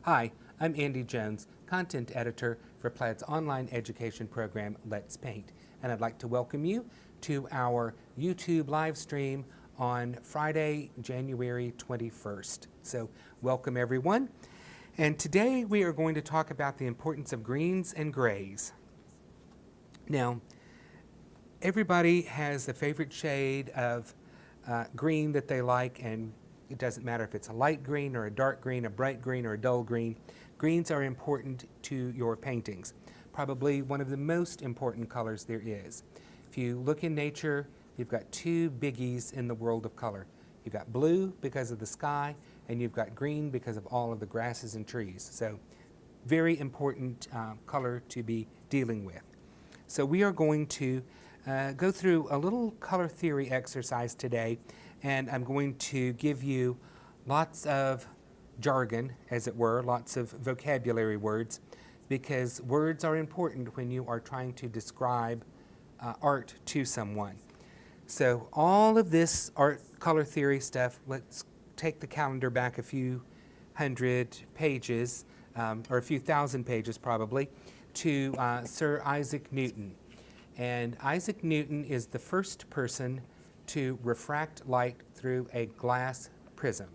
Hi, I'm Andy Jones, Content Editor for Plaid's online education program, Let's Paint, and I'd like to welcome you to our YouTube live stream on Friday, January 21st. So welcome everyone. And today we are going to talk about the importance of greens and grays. Now, everybody has a favorite shade of green that they like, and it doesn't matter if it's a light green or a dark green, a bright green or a dull green. Greens are important to your paintings. Probably one of the most important colors there is. If you look in nature, you've got two biggies in the world of color. You've got blue because of the sky, and you've got green because of all of the grasses and trees. So very important color to be dealing with. So we are going to go through a little color theory exercise today, and I'm going to give you lots of jargon, as it were, lots of vocabulary words, because words are important when you are trying to describe art to someone. So all of this art color theory stuff, let's take the calendar back a few hundred pages, or a few thousand pages probably, to Sir Isaac Newton. And Isaac Newton is the first person to refract light through a glass prism.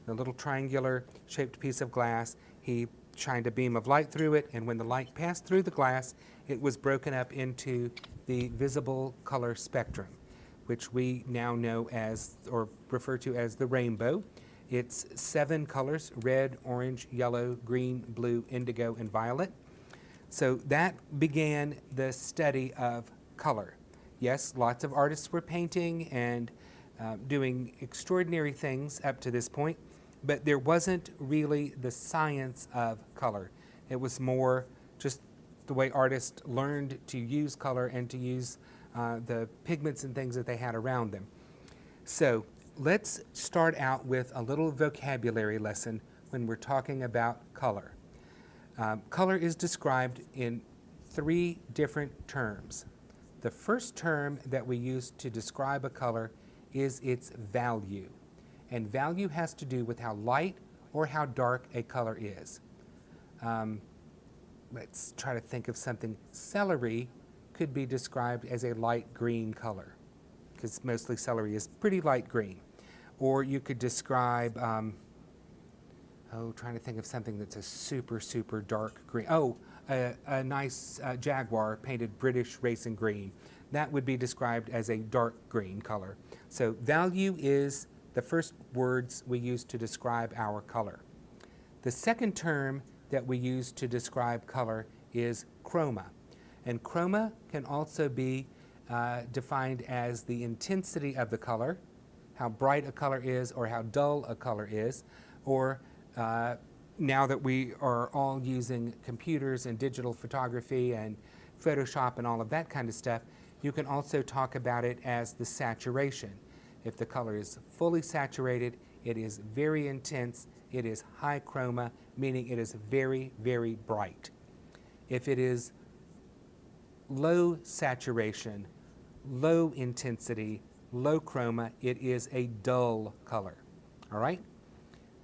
The little triangular shaped piece of glass, he shined a beam of light through it, and when the light passed through the glass, it was broken up into the visible color spectrum, which we now know as, or refer to as, the rainbow. It's 7 colors: red, orange, yellow, green, blue, indigo, and violet. So that began the study of color. Yes, lots of artists were painting and doing extraordinary things up to this point, but there wasn't really the science of color. It was more just the way artists learned to use color and to use the pigments and things that they had around them. So let's start out with a little vocabulary lesson when we're talking about color. Color is described in 3 different terms. The first term that we use to describe a color is its value. And value has to do with how light or how dark a color is. Let's try to think of something. Celery could be described as a light green color, because mostly celery is pretty light green. Or you could describe, trying to think of something that's a super, super dark green. A nice Jaguar painted British racing green. That would be described as a dark green color. So value is the first words we use to describe our color. The second term that we use to describe color is chroma. And chroma can also be defined as the intensity of the color, how bright a color is or how dull a color is, or now that we are all using computers and digital photography and Photoshop and all of that kind of stuff, you can also talk about it as the saturation. If the color is fully saturated, it is very intense, it is high chroma, meaning it is very, very bright. If it is low saturation, low intensity, low chroma, it is a dull color. All right?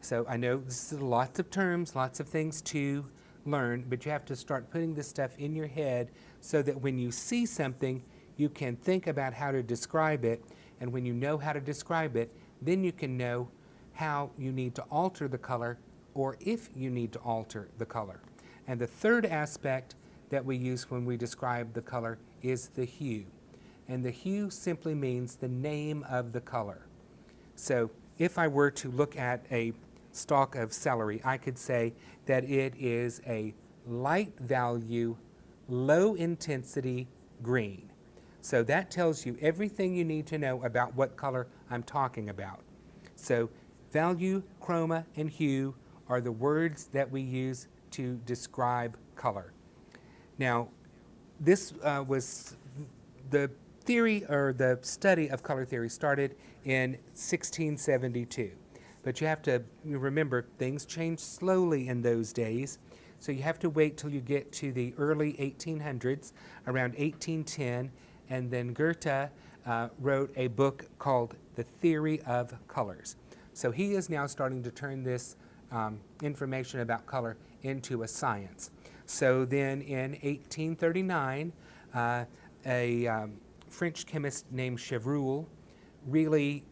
So I know this is lots of terms, lots of things to learn, but you have to start putting this stuff in your head so that when you see something, you can think about how to describe it, and when you know how to describe it, then you can know how you need to alter the color, or if you need to alter the color. And the third aspect that we use when we describe the color is the hue. And the hue simply means the name of the color. So if I were to look at a stalk of celery, I could say that it is a light value, low intensity green. So that tells you everything you need to know about what color I'm talking about. So value, chroma, and hue are the words that we use to describe color. Now, this was the theory, or the study of color theory started in 1672. But you have to remember, things changed slowly in those days. So you have to wait till you get to the early 1800s, around 1810, and then Goethe wrote a book called The Theory of Colors. So he is now starting to turn this information about color into a science. So then in 1839, a French chemist named Chevreul really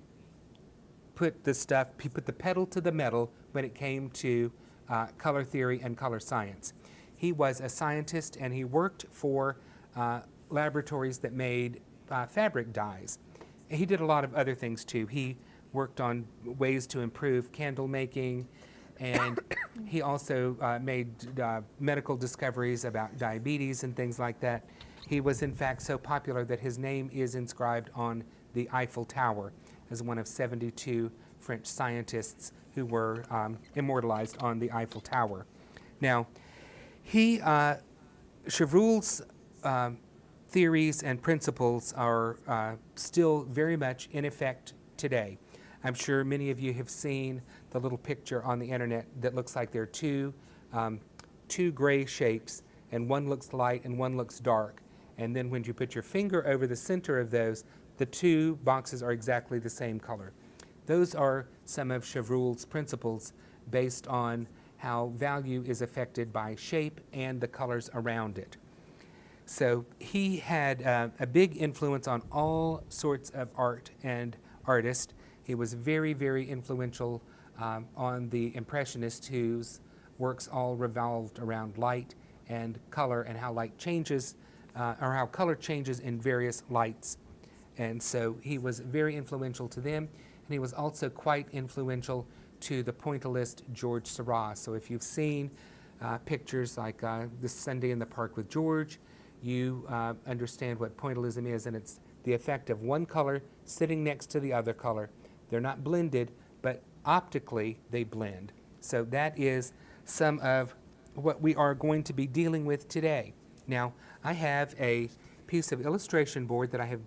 put the pedal to the metal when it came to color theory and color science. He was a scientist and he worked for laboratories that made fabric dyes. He did a lot of other things too. He worked on ways to improve candle making, and he also made medical discoveries about diabetes and things like that. He was in fact so popular that his name is inscribed on the Eiffel Tower as one of 72 French scientists who were immortalized on the Eiffel Tower. Now, Chevreul's theories and principles are still very much in effect today. I'm sure many of you have seen the little picture on the internet that looks like there are two gray shapes, and one looks light and one looks dark. And then when you put your finger over the center of those, the two boxes are exactly the same color. Those are some of Chevreul's principles based on how value is affected by shape and the colors around it. So he had a big influence on all sorts of art and artists. He was very, very influential on the Impressionists, whose works all revolved around light and color and how light changes, or how color changes in various lights. And so he was very influential to them, and he was also quite influential to the pointillist George Seurat. So if you've seen pictures like this Sunday in the Park with George, you understand what pointillism is, and it's the effect of one color sitting next to the other color. They're not blended, but optically they blend. So that is some of what we are going to be dealing with today. Now, I have a piece of illustration board that I have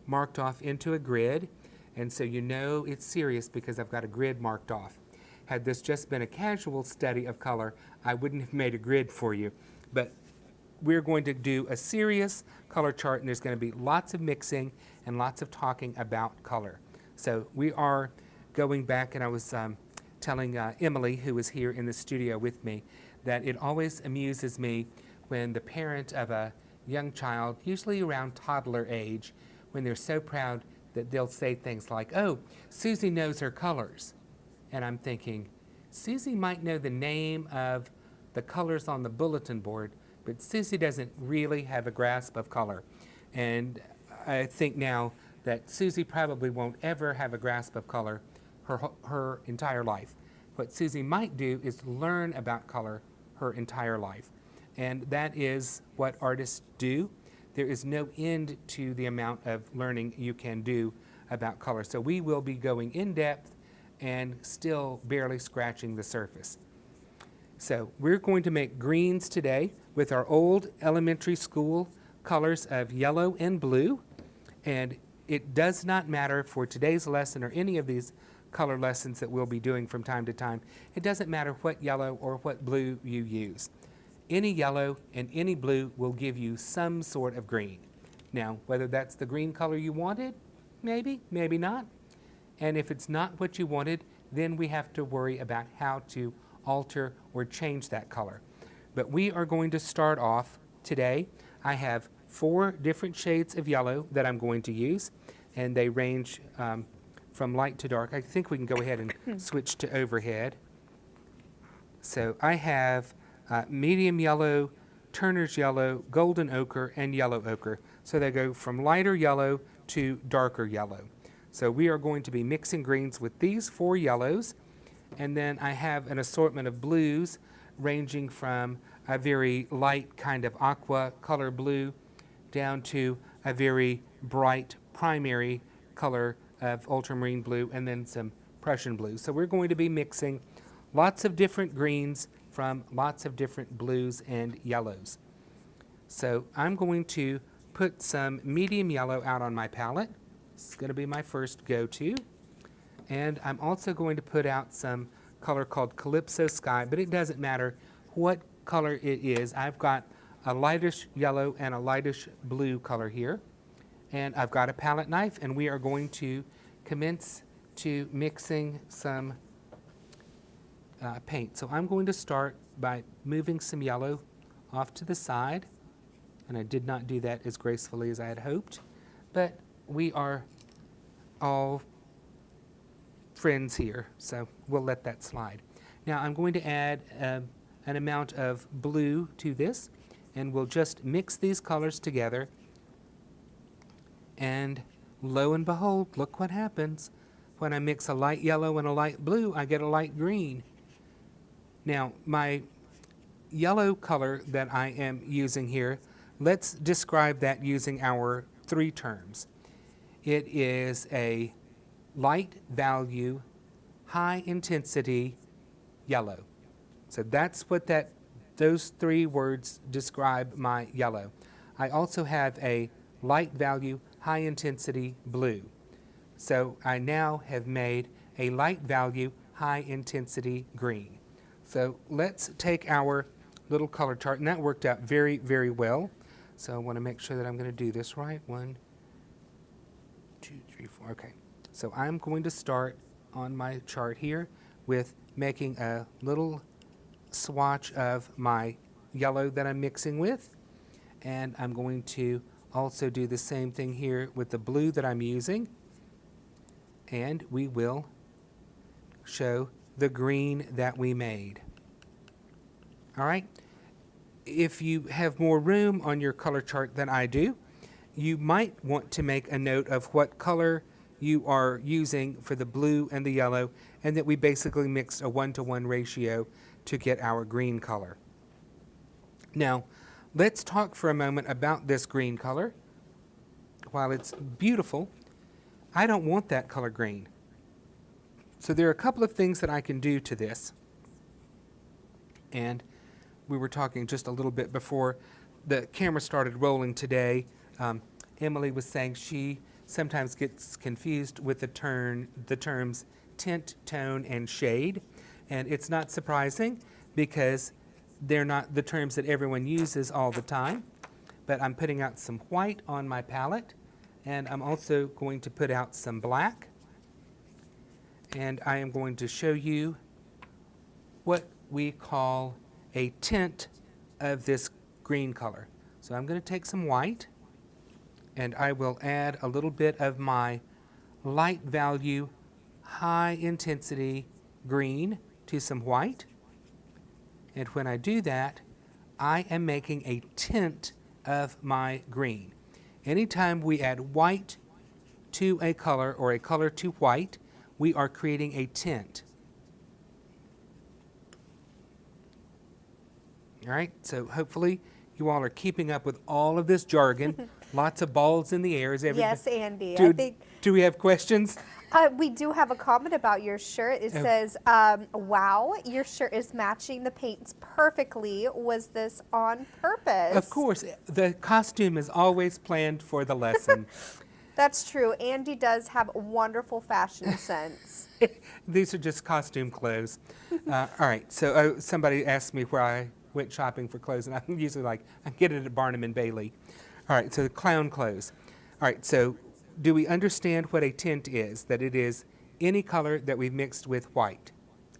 marked off into a grid, and so you know it's serious because I've got a grid marked off. Had this just been a casual study of color, I wouldn't have made a grid for you, but we're going to do a serious color chart, and there's going to be lots of mixing and lots of talking about color. So we are going back, and I was telling Emily, who was here in the studio with me, that it always amuses me when the parent of a young child, usually around toddler age, when they're so proud that they'll say things like, "Oh, Susie knows her colors." And I'm thinking, Susie might know the name of the colors on the bulletin board, but Susie doesn't really have a grasp of color. And I think now that Susie probably won't ever have a grasp of color her entire life. What Susie might do is learn about color her entire life. And that is what artists do. There is no end to the amount of learning you can do about color. So we will be going in depth and still barely scratching the surface. So we're going to make greens today with our old elementary school colors of yellow and blue. And it does not matter for today's lesson or any of these color lessons that we'll be doing from time to time. It doesn't matter what yellow or what blue you use. Any yellow and any blue will give you some sort of green. Now, whether that's the green color you wanted, maybe, maybe not. And if it's not what you wanted, then we have to worry about how to alter or change that color. But we are going to start off today. I have 4 different shades of yellow that I'm going to use, and they range from light to dark. I think we can go ahead and switch to overhead. So I have medium yellow, Turner's yellow, golden ochre, and yellow ochre. So they go from lighter yellow to darker yellow. So we are going to be mixing greens with these 4 yellows, and then I have an assortment of blues ranging from a very light kind of aqua color blue down to a very bright primary color of ultramarine blue, and then some Prussian blue. So we're going to be mixing lots of different greens from lots of different blues and yellows. So I'm going to put some medium yellow out on my palette. It's going to be my first go-to. And I'm also going to put out some color called Calypso Sky, but it doesn't matter what color it is. I've got a lightish yellow and a lightish blue color here. And I've got a palette knife, and we are going to commence to mixing some paint. So I'm going to start by moving some yellow off to the side, and I did not do that as gracefully as I had hoped, but we are all friends here, so we'll let that slide. Now I'm going to add an amount of blue to this, and we'll just mix these colors together, and lo and behold, look what happens. When I mix a light yellow and a light blue, I get a light green. Now, my yellow color that I am using here, let's describe that using our 3 terms. It is a light value, high intensity yellow. So that's what those 3 words describe my yellow. I also have a light value, high intensity blue. So I now have made a light value, high intensity green. So let's take our little color chart, and that worked out very, very well. So I want to make sure that I'm going to do this right. 1, 2, 3, 4. Okay. So I'm going to start on my chart here with making a little swatch of my yellow that I'm mixing with. And I'm going to also do the same thing here with the blue that I'm using. And we will show the green that we made. All right. If you have more room on your color chart than I do, you might want to make a note of what color you are using for the blue and the yellow, and that we basically mixed a 1-to-1 ratio to get our green color. Now, let's talk for a moment about this green color. While it's beautiful, I don't want that color green. So there are a couple of things that I can do to this. And we were talking just a little bit before the camera started rolling today. Emily was saying she sometimes gets confused with the terms tint, tone, and shade. And it's not surprising because they're not the terms that everyone uses all the time. But I'm putting out some white on my palette, and I'm also going to put out some black. And I am going to show you what we call a tint of this green color. So I'm going to take some white, and I will add a little bit of my light value, high intensity green to some white. And when I do that, I am making a tint of my green. Anytime we add white to a color or a color to white, we are creating a tint. All right, so hopefully you all are keeping up with all of this jargon. Lots of balls in the air. Yes, Andy. Do we have questions? We do have a comment about your shirt. It says, wow, your shirt is matching the paints perfectly. Was this on purpose? Of course. The costume is always planned for the lesson. That's true. Andy does have wonderful fashion sense. These are just costume clothes. All right, so somebody asked me where I went shopping for clothes, and I'm usually like, I get it at Barnum and Bailey. All right, so the clown clothes. All right, so do we understand what a tint is? That it is any color that we've mixed with white?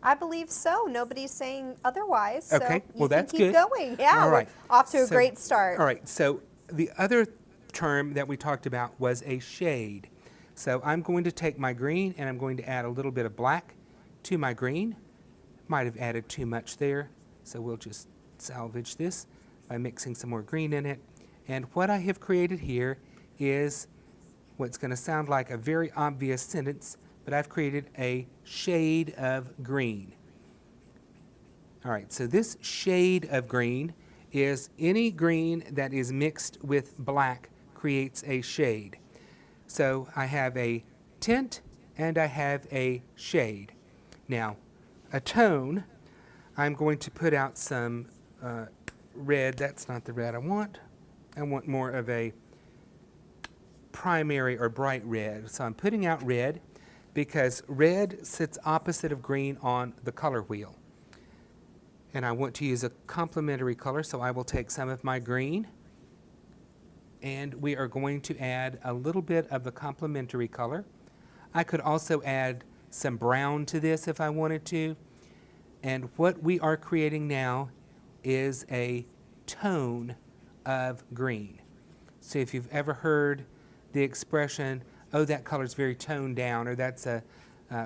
I believe so. Nobody's saying otherwise. So okay, well that's good. good. Keep going. Yeah, all right. We're off to a great start. All right, so the other term that we talked about was a shade. So I'm going to take my green and I'm going to add a little bit of black to my green. Might have added too much there, so we'll just salvage this by mixing some more green in it. And what I have created here is what's going to sound like a very obvious sentence, but I've created a shade of green. All right, so this shade of green is any green that is mixed with black creates a shade. So I have a tint and I have a shade. Now, a tone, I'm going to put out some red. That's not the red I want. I want more of a primary or bright red. So I'm putting out red because red sits opposite of green on the color wheel. And I want to use a complementary color, so I will take some of my green and we are going to add a little bit of the complementary color. I could also add some brown to this if I wanted to. And what we are creating now is a tone of green. So if you've ever heard the expression, oh, that color's very toned down, or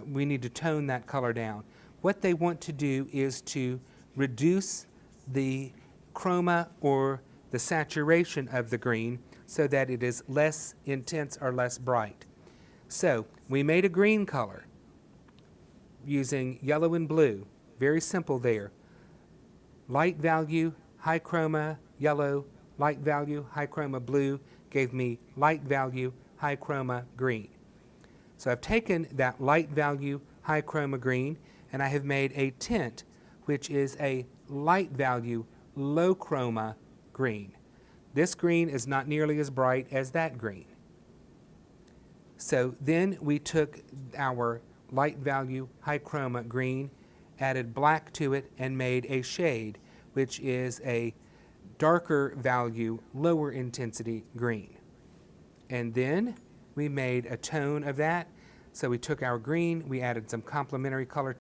we need to tone that color down. What they want to do is to reduce the chroma or the saturation of the green so that it is less intense or less bright. So we made a green color using yellow and blue. Very simple there. Light value, high chroma, yellow, light value, high chroma, blue, gave me light value, high chroma, green. So I've taken that light value, high chroma green, and I have made a tint, which is a light value, low chroma green. This green is not nearly as bright as that green. So then we took our light value, high chroma green, added black to it, and made a shade, which is a darker value, lower intensity green. And then we made a tone of that. So we took our green, we added some complementary color